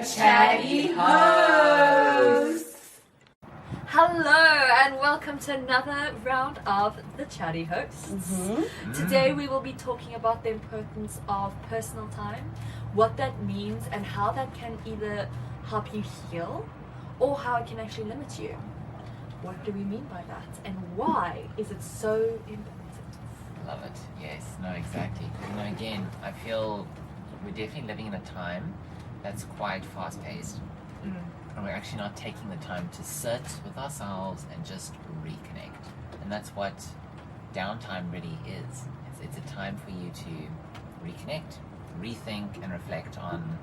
Chatty Hosts. Hello and welcome to another round of the Chatty Hosts. Today we will be talking about the importance of personal time, what that means and how that can either help you heal or how it can actually limit you. What do we mean by that and why is it so important? Love it. Yes, no, exactly. Again, I feel we're definitely living in a time that's quite fast-paced. And we're actually not taking the time to sit with ourselves and just reconnect. And that's what downtime really is. It's a time for you to reconnect, rethink, and reflect on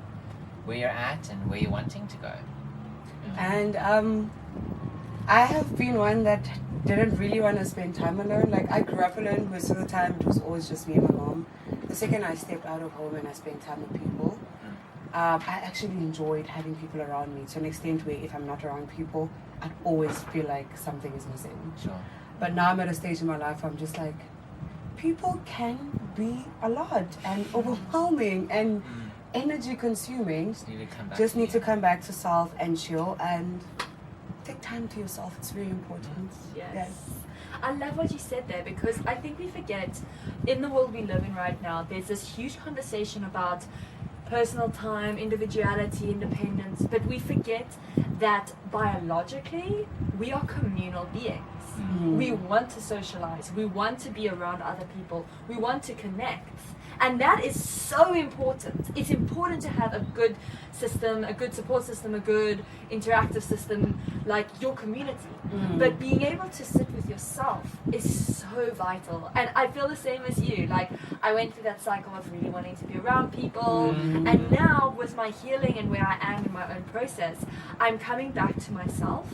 where you're at and where you're wanting to go. And I have been one that didn't really want to spend time alone. Like, I grew up alone most of the time. It was always just me and my mom. The second I stepped out of home and I spent time with people, I actually enjoyed having people around me to an extent where if I'm not around people, I'd always feel like something is missing. Sure. But now I'm at a stage in my life where I'm just like, people can be a lot and overwhelming and energy consuming. Just need to come back to self and chill and take time to yourself. It's very important. Yes. I love what you said there because I think we forget in the world we live in right now, there's this huge conversation about personal time, individuality, independence, but we forget that biologically we are communal beings. We want to socialize, we want to be around other people, we want to connect. And that is so important. It's important to have a good system, a good support system, a good interactive system like your community. But being able to sit with yourself is so vital. And I feel the same as you. Like, I went through that cycle of really wanting to be around people. And now with my healing and where I am in my own process, I'm coming back to myself.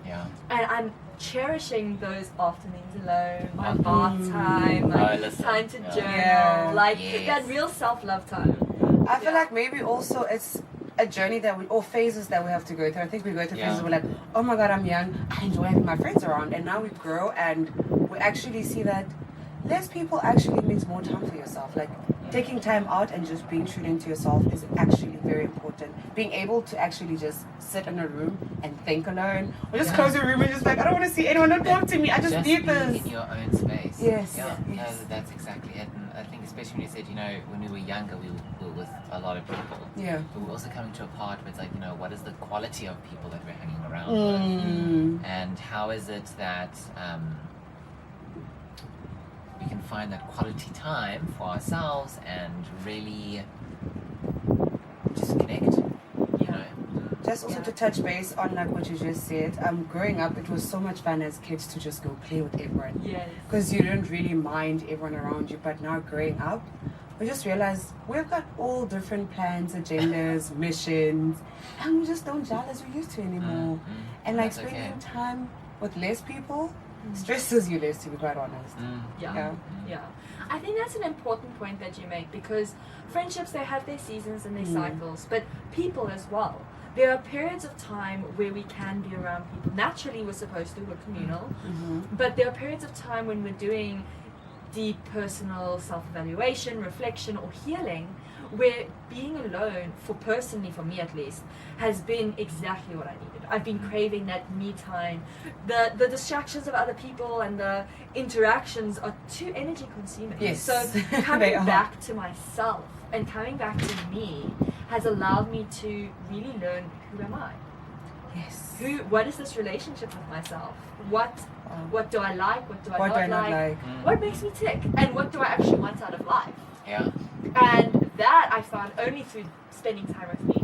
Yeah. And I'm cherishing those afternoons alone, my bath time, time to journal, that real self-love time. I feel like maybe also it's a journey that or phases that we have to go through. I think we go through phases where we're like, oh my God, I'm young, I enjoy having my friends around. And now we grow and we actually see that less people actually means more time for yourself. Like, taking time out and just being true into yourself is actually very important. Being able to actually just sit in a room and think alone, or just close your room and just like, I don't want to see anyone, don't talk to me, I just need this. In your own space. Yes. No, that's exactly it. And I think especially when you said, when we were younger, we were with a lot of people. Yeah. But we're also coming to a part where it's like, what is the quality of people that we're hanging around with? And how is it that we can find that quality time for ourselves and really just connect, Just also to touch base on like what you just said, growing up it was so much fun as kids to just go play with everyone. Yes. Because you didn't really mind everyone around you, but now growing up, we just realized we've got all different plans, agendas, missions, and we just don't gel as we used to anymore. And like spending time with less people stresses you less, to be quite honest. Yeah. I think that's an important point that you make because friendships, they have their seasons and their cycles, but people as well. There are periods of time where we can be around people. Naturally, we're supposed to, we're communal, but there are periods of time when we're doing deep personal self-evaluation, reflection, or healing, where being alone, personally for me at least, has been exactly what I needed. I've been craving that me time. The distractions of other people and the interactions are too energy consuming. Yes. So coming back to myself and coming back to me has allowed me to really learn, who am I? Yes. What is this relationship with myself? What do I like? What do I not like? What makes me tick? And what do I actually want out of life? Yeah. And that I found only through spending time with me.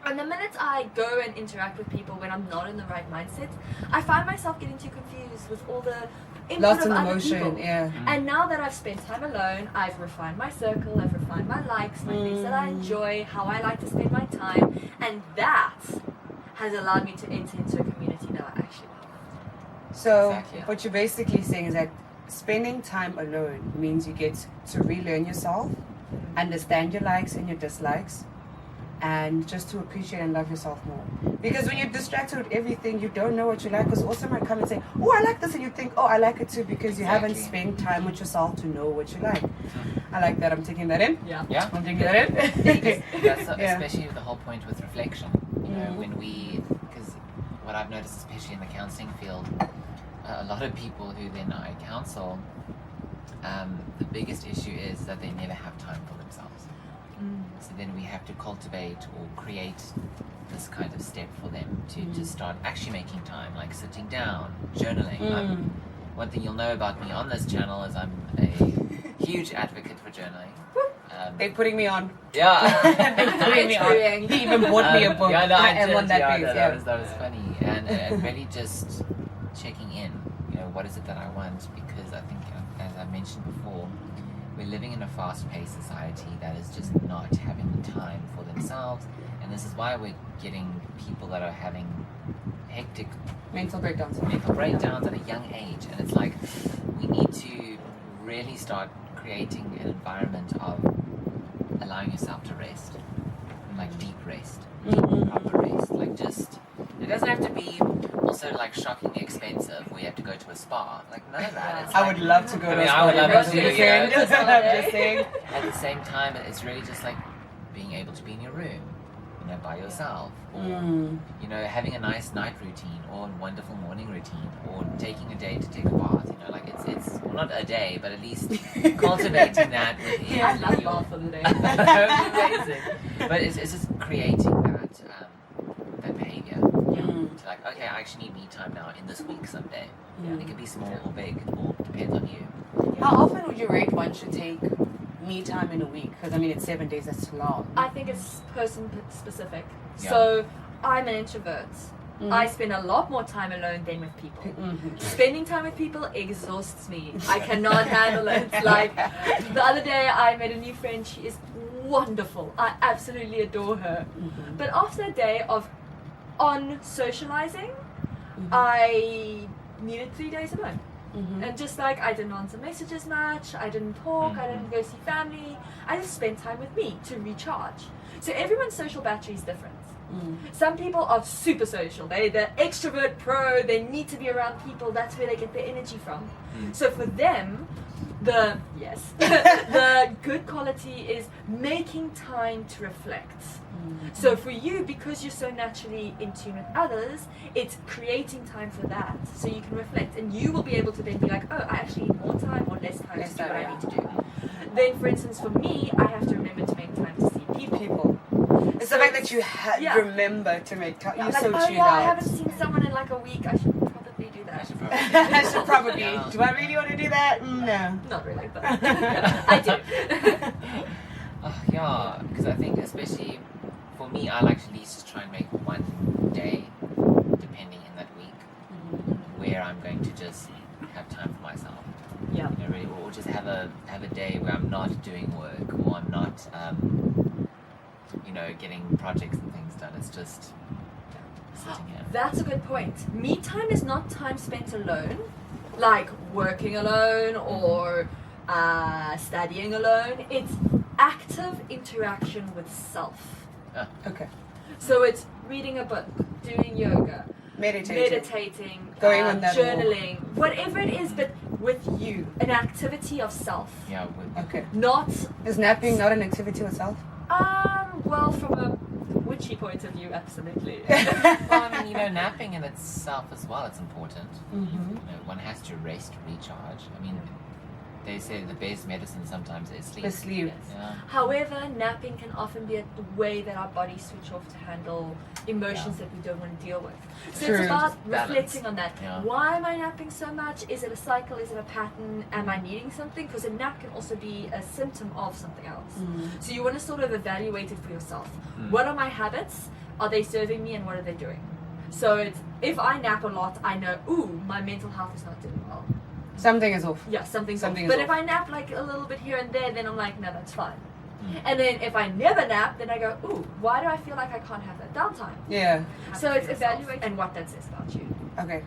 And the minute I go and interact with people when I'm not in the right mindset, I find myself getting too confused with all the input Lots of of other emotion, people. And now that I've spent time alone, I've refined my circle, I've refined my likes, my things that I enjoy, how I like to spend my time, and that has allowed me to enter into a community that I actually love. So what you're basically saying is that spending time alone means you get to relearn yourself, understand your likes and your dislikes, and just to appreciate and love yourself more. Because when you're distracted with everything, you don't know what you like. Because also might come and say, oh, I like this, and you think, oh, I like it too, because you haven't spent time with yourself to know what you like. I like that. I'm taking that in. Yeah. I'm taking that in. That's especially the whole point with reflection. You know, because what I've noticed, especially in the counselling field, a lot of people who then I counsel, the biggest issue is that they never have time for themselves. So then we have to cultivate or create this kind of step for them to just start actually making time, like sitting down, journaling. One thing you'll know about me on this channel is I'm a huge advocate for journaling. They're putting me on. Yeah. They're putting me on. He even bought me a book. Yeah, no, I am did. on that page. That was funny. And really just checking in, you know, what is it that I want? Because I think, as I mentioned before, we're living in a fast-paced society that is just not having the time for themselves, and this is why we're getting people that are having hectic mental breakdowns at a young age. And it's like we need to really start creating an environment of allowing yourself to rest, like deep rest, proper rest, like just. It doesn't have to be also like shockingly expensive where you have to go to a spa. Like none of that. It's I would love to go to a spa. I would love to do I'm just saying. At the same time, it's really just like being able to be in your room, you know, by yourself, or you know, having a nice night routine or a wonderful morning routine, or taking a day to take a bath. You know, like it's well, not a day, but at least cultivating that within. I love bath for the day. Amazing. But it's just creating that behavior. To like, okay, I actually need me time now in this week someday. And it can be small or big, it all depends on you. How often would you rate one should take me time in a week? Because I mean, it's 7 days, that's long. I think it's person specific. Yeah. So I'm an introvert. I spend a lot more time alone than with people. Spending time with people exhausts me. I cannot handle it. Like the other day I met a new friend. She is wonderful. I absolutely adore her. But after a day of socializing, I needed 3 days alone. And just like I didn't answer messages much, I didn't talk, I didn't go see family, I just spent time with me to recharge. So everyone's social battery is different. Some people are super social, they're the extrovert pro, they need to be around people, that's where they get their energy from. So for them, the good quality is making time to reflect. So for you, because you're so naturally in tune with others, it's creating time for that, so you can reflect, and you will be able to then be like, oh, I actually need more time or less time to do what I need to do. Then, for instance, for me, I have to remember to make time to see people. It's the fact that you remember to make time. You're like, so tuned I out. haven't seen someone in like a week. I should probably do that. I should probably. Do I really want to do that? No. Not really, but I do. Yeah, because I think especially for me, I like to at least just try and make one day, depending in that week, where I'm going to just have time for myself. Yeah. You know, really, or just have a day where I'm not doing work, or I'm not, you know, getting projects and things done. It's just sitting here. That's a good point. Me time is not time spent alone, like working alone or studying alone. It's active interaction with self. Okay. So it's reading a book, doing yoga, meditating, going on that journaling, whatever it is, but with you, an activity of self. Yeah. Okay. Not. Is napping not an activity of self? Well, from a witchy point of view, absolutely. Well, I mean, you know, napping in itself as well, it's important. You know, one has to rest, recharge. I mean, they say the best medicine sometimes is sleep. Sleep. Yeah. However, napping can often be a way that our bodies switch off to handle emotions that we don't want to deal with. So it's about reflecting on that. Yeah. Why am I napping so much? Is it a cycle? Is it a pattern? Am I needing something? Because a nap can also be a symptom of something else. So you want to sort of evaluate it for yourself. What are my habits? Are they serving me, and what are they doing? So it's, if I nap a lot, I know, ooh, my mental health is not doing well. Something is off. Yeah, something's Something off. is But off. if I nap like a little bit here and there, then I'm like, no, that's fine. And then if I never nap, then I go, ooh, why do I feel like I can't have that downtime? Yeah. So it's evaluate and what that says about you. Okay.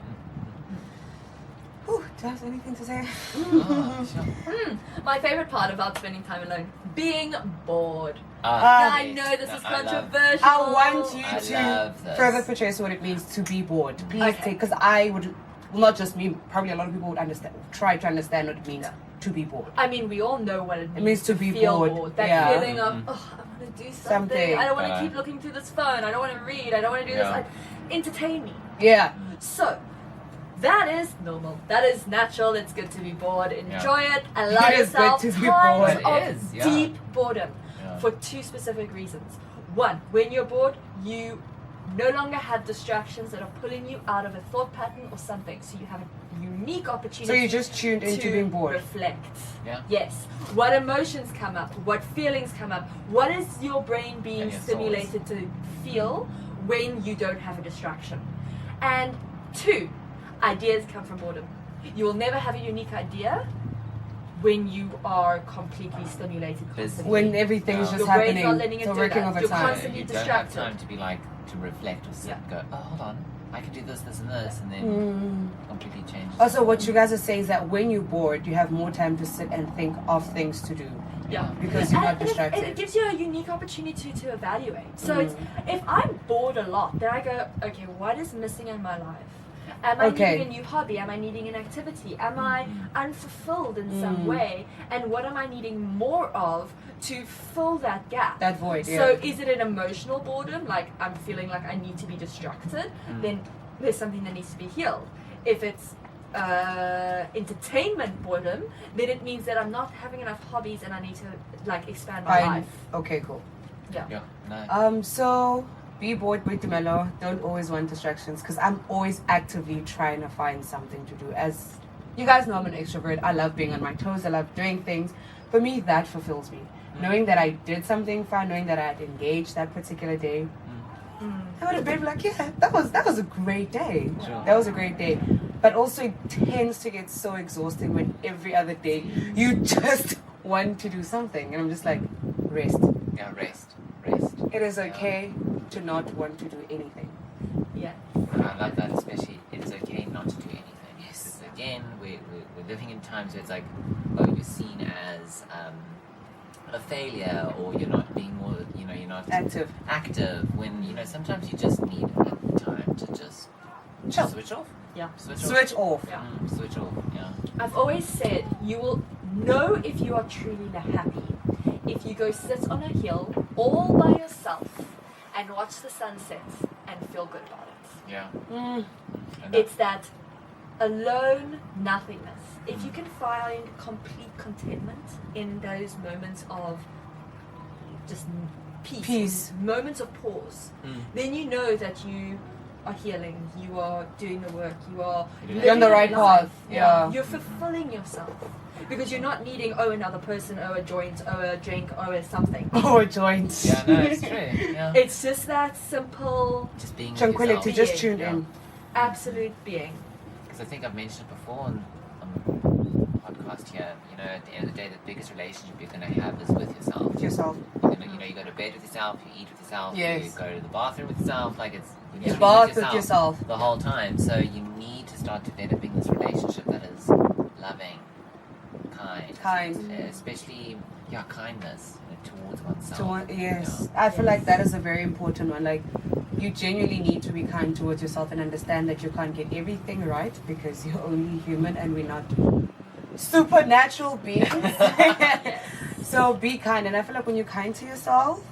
Whew, do you have anything to say? Oh, sure. My favorite part about spending time alone, being bored. Ah, I yes. know this No, is I love- controversial. I want you I to love this. further portray what it means to be bored. Please Okay. take, because I would, well, not just me, probably a lot of people would understand, try to understand what it means to be bored. I mean, we all know what it means, means to be feel bored, That yeah. feeling of, Mhm. oh, I want to do something. Something. I don't want to Uh, keep looking through this phone. I don't want to read. I don't want to do Yeah. this. Entertain me. Yeah. So, that is normal. That is natural. It's good to be bored. Enjoy it. Allow It is good yourself to be times bored. It of is, yeah. deep boredom Yeah. for two specific reasons. One, when you're bored, you no longer have distractions that are pulling you out of a thought pattern or something. So you have a unique opportunity. So you just tuned into to being bored. reflect. Yeah. Yes. What emotions come up? What feelings come up? What is your brain being And your stimulated to feel when you don't have a distraction? And two, ideas come from boredom. You will never have a unique idea when you are completely stimulated constantly. When everything's Yeah. just Your brain's happening. not letting it So do working that. over You're time. constantly You distracted. don't have time to be like, to reflect or sit and go, oh, hold on, I can do this, this, and this, and then Mm. completely change. Also, what you guys are saying is that when you're bored, you have more time to sit and think of things to do Yeah. because you're not And it distracted. gives you a unique opportunity to evaluate. So Mm. it's, if I'm bored a lot, then I go, okay, what is missing in my life? Am I Okay. needing a new hobby? Am I needing an activity? Am I unfulfilled in some Mm. way? And what am I needing more of to fill that gap? That void, yeah. So is it an emotional boredom, like I'm feeling like I need to be distracted? Then there's something that needs to be healed. If it's entertainment boredom, then it means that I'm not having enough hobbies and I need to like expand my Fine. life. Okay, cool. Yeah, no. So be bored with Dumelo. Don't always want distractions because I'm always actively trying to find something to do. As you guys know, I'm an extrovert. I love being on my toes. I love doing things. For me, that fulfills me. Knowing that I did something fun, knowing that I had engaged that particular day. I would have been like, yeah, that was a great day. Sure. That was a great day. But also it tends to get so exhausting when every other day you just want to do something. And I'm just like, rest. Yeah, rest. It is okay to not want to do anything. Yeah. I love that, especially it's okay not to do anything. Yes. Again, we're living in times where it's like, oh, you're seen as a failure, or you're not being more, you're not Active. when, sometimes you just need a time to just Chill. switch off. Yeah. Switch off. Yeah. Switch off, yeah. I've always said you will know if you are truly happy if you go sit on a hill all by yourself and watch the sunset and feel good about it. Yeah. Mm. And It's that alone nothingness. If you can find complete contentment in those moments of just peace. Moments of pause, then you know that you are healing, you are doing the work, you are You're on the living right life. path. Yeah. You're fulfilling yourself because you're not needing another person, a joint, a drink, a something. Oh, joints. yeah, no, it's true. Yeah. It's just that simple, Just being with Tranquility, yourself. just tuned Yeah. in. absolute being. Because I think I've mentioned it before on the podcast here. At the end of the day, the biggest relationship you're going to have is with yourself. With yourself. You're gonna, you go to bed with yourself, you eat with yourself, Yes. you go to the bathroom with yourself. Like it's you're You literally bath with yourself. the whole time. So you need to start developing this relationship that is loving, kind, especially kindness towards oneself. Yes. I feel like that is a very important one. Like, you genuinely need to be kind towards yourself and understand that you can't get everything right because you're only human and we're not supernatural beings. So be kind. And I feel like when you're kind to yourself,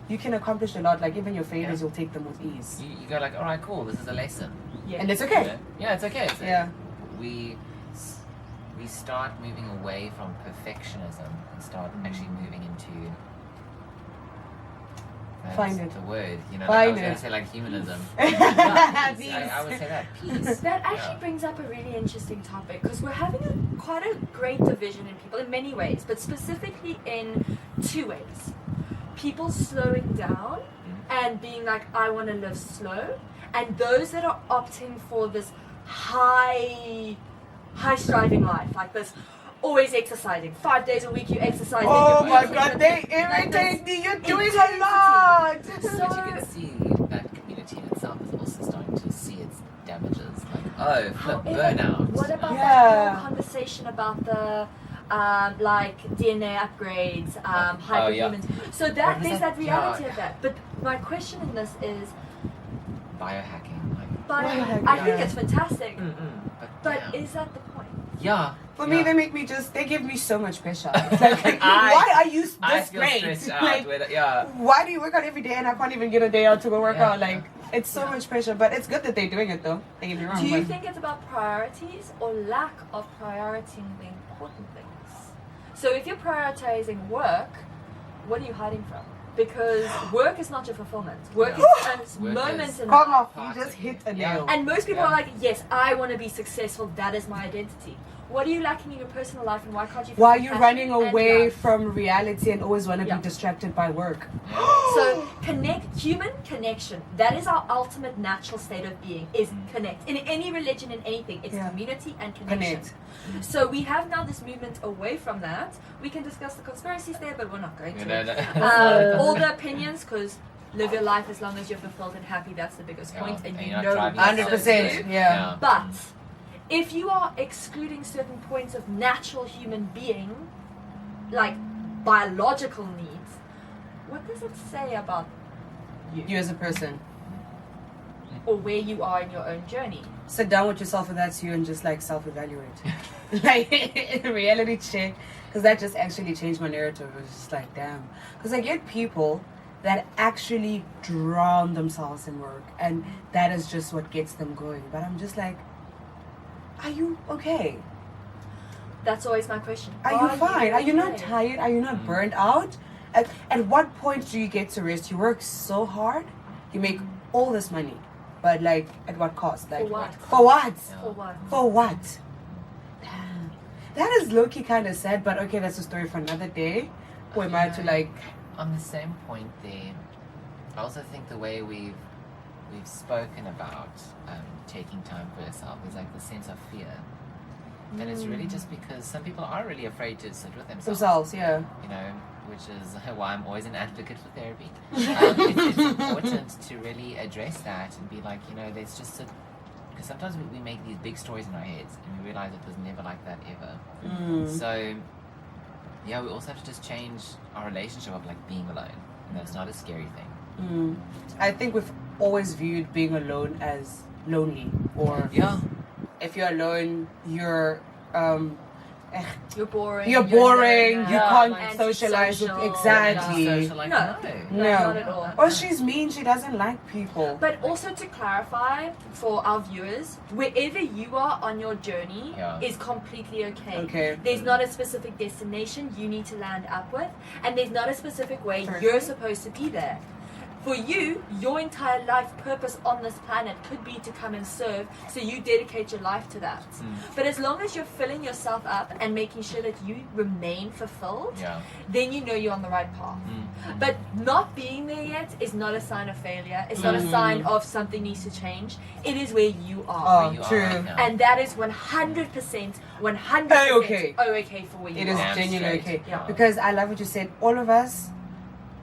you can accomplish a lot. Like, even your failures, you'll take them with ease. You go like, all right, cool, this is a lesson. Yeah. And it's okay. Yeah, it's okay. Yeah. We start moving away from perfectionism and start actually moving into Find it. the word, Find I was going it. to say like humanism. Peace. I would say that peace. That actually brings up a really interesting topic because we're having quite a great division in people in many ways, but specifically in two ways. People slowing down and being like, I want to live slow, and those that are opting for this high striving life, like this always exercising, 5 days a week you exercising. Oh you're my eating god, with they this- irritate me. You're doing intensity. a lot. But you can see that community in itself is also starting to see its damages. Like Oh, flip, However, burnout. what about Yeah. that whole conversation about the like DNA upgrades, hyperhumans? So What that was there's that? that reality Yeah. of that. But my question in this is, Biohacking. Like, Biohacking, I think yeah. it's fantastic. But damn. is that the point? Yeah. For me, yeah. they give me so much pressure. It's like, why are you I this feel great? stressed out Like, with it. Yeah. why do you work out every day and I can't even get a day out to go work Yeah, out? Like, it's so Yeah. much pressure, but it's good that they're doing it though. Don't get me wrong. Do you but- think it's about priorities or lack of prioritizing the important things? So if you're prioritizing work, what are you hiding from? Because work is not your fulfillment. Work Yeah. is a Work moment is- in Come life. off, you just hit a Yeah. nail. And most people Yeah. are like, yes, I want to be successful. That is my identity. What are you lacking in your personal life, and why can't you? Why are feel you passion running and away love? from reality and always want to Yeah. be distracted by work? So human connection. That is our ultimate natural state of being. Is connect. In any religion, in anything, it's Yeah. community and connection. Connect. So we have now this movement away from that. We can discuss the conspiracies there, but we're not going to. No. All the opinions, because live your life as long as you're fulfilled and happy. That's the biggest Yeah, point, and and you you're not know driving that. yourself 100%, crazy. yeah. But if you are excluding certain points of natural human being, like biological needs, what does it say about You as a person. or where you are in your own journey? Sit down with yourself and that's you and just like self-evaluate. Like reality check. Because that just actually changed my narrative. It was just like, damn. Because I get people that actually drown themselves in work and that is just what gets them going. But I'm just like, are you okay? That's always my question. Are you fine? Are you not okay? tired? Are you not burnt out? At what point do you get to rest? You work so hard, you make all this money, but like at what cost? Like For what? For what? Yeah. For what? For what? Damn. That is low-key kind of sad, but okay, that's a story for another day. Who am I to like? On the same point there, I also think the way we've spoken about taking time for yourself is like the sense of fear. And it's really just because some people are really afraid to sit with Themselves, yeah. You know, which is why I'm always an advocate for therapy. It's important to really address that and be like, you know, let's just sit. Because sometimes we make these big stories in our heads and we realize it was never like that ever. So, yeah, we also have to just change our relationship of like being alone. And that's not a scary thing. I think we've always viewed being alone as lonely, or Yeah. if you're alone, you're You're boring. You're boring, alone, you can't like socialize with- antisocial, exactly. Social, like, No. No. not at all. or she's mean, she doesn't like people. But also to clarify for our viewers, wherever you are on your journey Yeah. is completely okay. Okay. There's not a specific destination you need to land up with, and there's not a specific way Perfect. you're supposed to be there. For you, your entire life purpose on this planet could be to come and serve, so you dedicate your life to that. But as long as you're filling yourself up and making sure that you remain fulfilled, Yeah. then you know you're on the right path. But not being there yet is not a sign of failure. It's not a sign of something needs to change. It is where you are. Oh, You are true. right now. And that is 100% Okay. okay for where you It are. is Damn genuinely straight. okay. Yeah. Because I love what you said. All of us,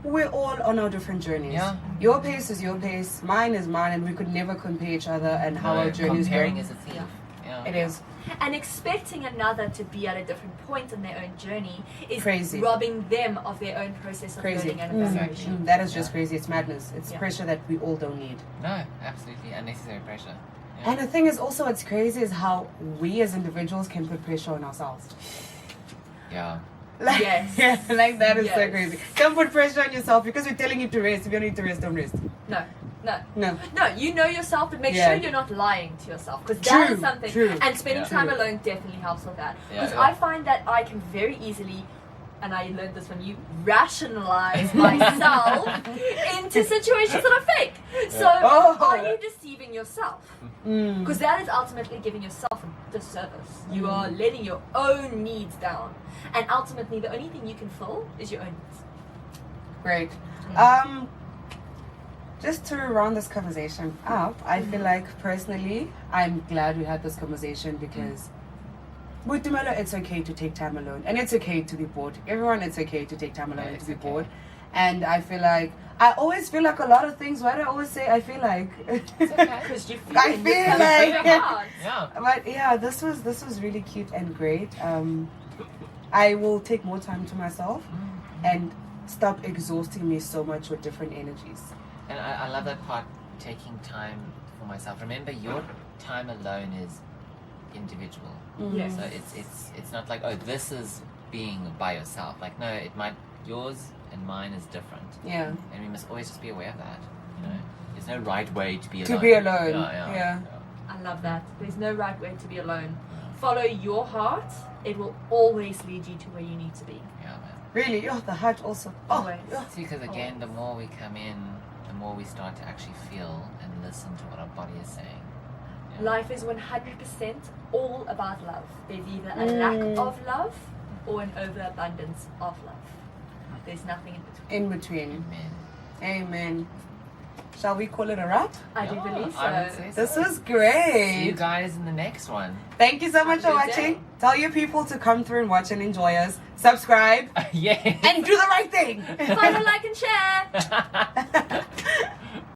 we're all on our different journeys. Yeah. Your pace is your pace, mine is mine, and we could never compare each other and how our journeys comparing go. is a thief. Yeah. It is. And expecting another to be at a different point in their own journey is Crazy. robbing them of their own process of Crazy. learning and evaluation. That is just Yeah. crazy. It's madness. It's Yeah. pressure that we all don't need. No, absolutely unnecessary pressure. Yeah. And the thing is also what's crazy is how we as individuals can put pressure on ourselves. Yeah. Like, Yes. like that is so Yes. crazy. Don't put pressure on yourself because we're telling you to rest. If you don't need to rest, don't rest. No. No. No, you know yourself, but make Yeah. sure you're not lying to yourself, because that True, is something. true, And spending Yeah. time True. alone definitely helps with that. Yeah, Because yeah. I find that I can very easily, and I learned this from you, rationalize myself into situations that are fake. So Oh. are you deceiving yourself? Mm. Because that is ultimately giving yourself a disservice. You are letting your own needs down, and ultimately the only thing you can fill is your own needs. Great. Just to round this conversation up, I feel like personally, I'm glad we had this conversation because with Dumelo, it's okay to take time alone, and it's okay to be bored. Everyone, it's okay to take time alone Yeah, and to it's be okay. bored. And I feel like I always feel like a lot of things. Why do I always say I feel like? It's okay. Because you feel I it. feel It's like- very hard. Yeah. But yeah, this was really cute and great. I will take more time to myself and stop exhausting me so much with different energies. And I love that part, taking time for myself. Remember, your time alone is individual. Yes. So it's not like, oh, this is being by yourself. Like, no, it might, yours and mine is different. Yeah. And we must always just be aware of that. You know, there's no right way to be alone. To be alone. Yeah. I love that. There's no right way to be alone. Follow your heart. It will always lead you to where you need to be. Yeah, man. Really? Oh, the heart also. Oh, Always. oh. See, because again, the more we come in, the more we start to actually feel and listen to what our body is saying. Yeah. Life is 100% all about love. There's either a lack of love or an overabundance of love. There's nothing in between. In between. Amen. Amen. Shall we call it a wrap? I do Yeah, believe I would so. say so. This was See you great. guys in the next one. Thank you so much for Have a good watching. day. Tell your people to come through and watch and enjoy us. Subscribe Yeah. and do the right thing. Follow, like, and share.